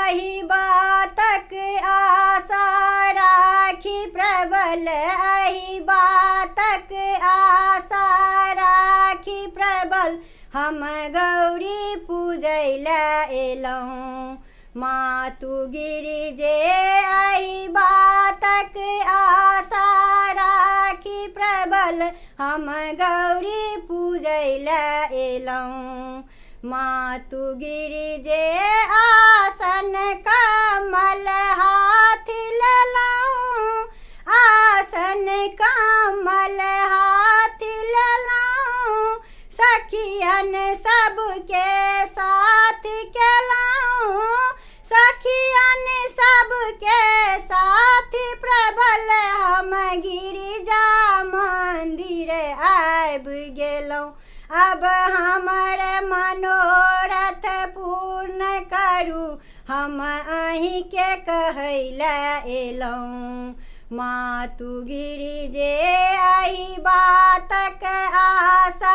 अहि बातक आशा राखी प्रबल, अहि बातक आशा राखी प्रबल, हम गौरी पूजैले एलौं। मातु गिरिजे अहि बातक आशा राखी प्रबल, हम गौरी पूजैले एलौं। मातु गिरिजे आसन कमल हाथ लेलौं, आसन कमल हाथ लेलौं। सखियन सबके साथ केलौं, सखियन सबके साथ प्रबल, हम गिरिजा मंदिर आबि गेलौं। अब हमर मनोरथ पूर्ण करू, हम अहिंके कहैले एलौं। मातु गिरिजे अहि बातक आशा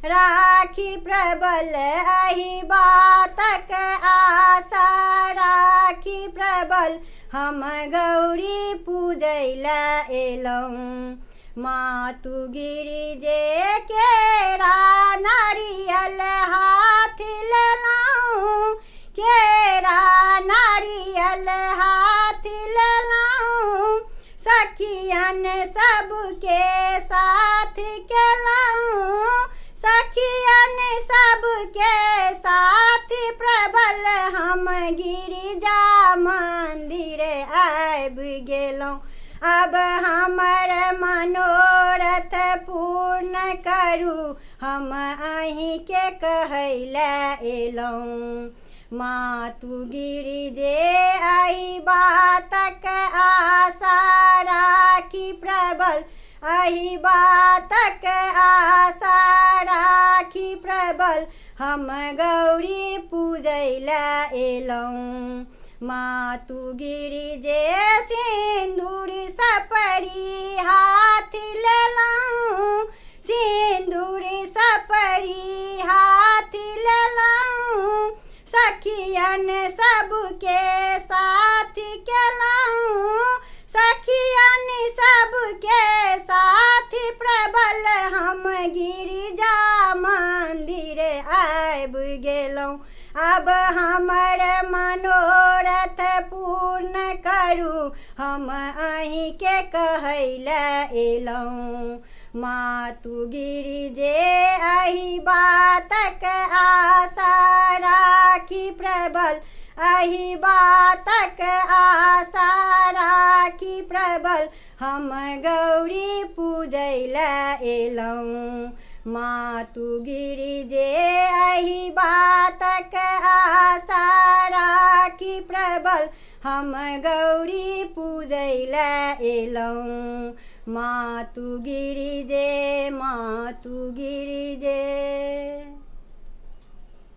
राखी प्रबल, अहि बातक आशा राखी प्रबल, हम गौरी पूजैले एलौं। मातु गिरिजे केरा नारियल हाथ लेलौं, केरा नारियल हाथ लेलौं। सखियन सबके साथ केलौं, सखियन सबके साथ प्रबल, हम गिरिजा मंदिर आबि गेलौं। अब हमर मनोरथ पूर्ण करू, हम अहिंके कहैले एलौं। मातु गिरिजे अहि बातक आशा राखी प्रबल, अहि बातक आशा राखी प्रबल, हम गौरी पूजैले एलौं। मातु गिरिजे सिंदूर सपरी हाथ लेलौं, सिंदूर सपरी हाथ लेलौं। सखियन सबके साथ केलौं, सखियन सबके साथ प्रबल, हम गिरिजा मंदिर आबि गेलौं। अब हमर मनोरथ पूर्ण करू, हम अहिंके कहैले एलौं। मातु गिरिजे अहि बातक आशा राखी प्रबल, अहि बातक आशा राखी प्रबल, हम गौरी पूजैले एलौं। मातु गिरिजे अहि बातक आशा राखी प्रबल, हम गौरी पूजैले एलौं। मातु गिरिजे, मातु गिरिजे।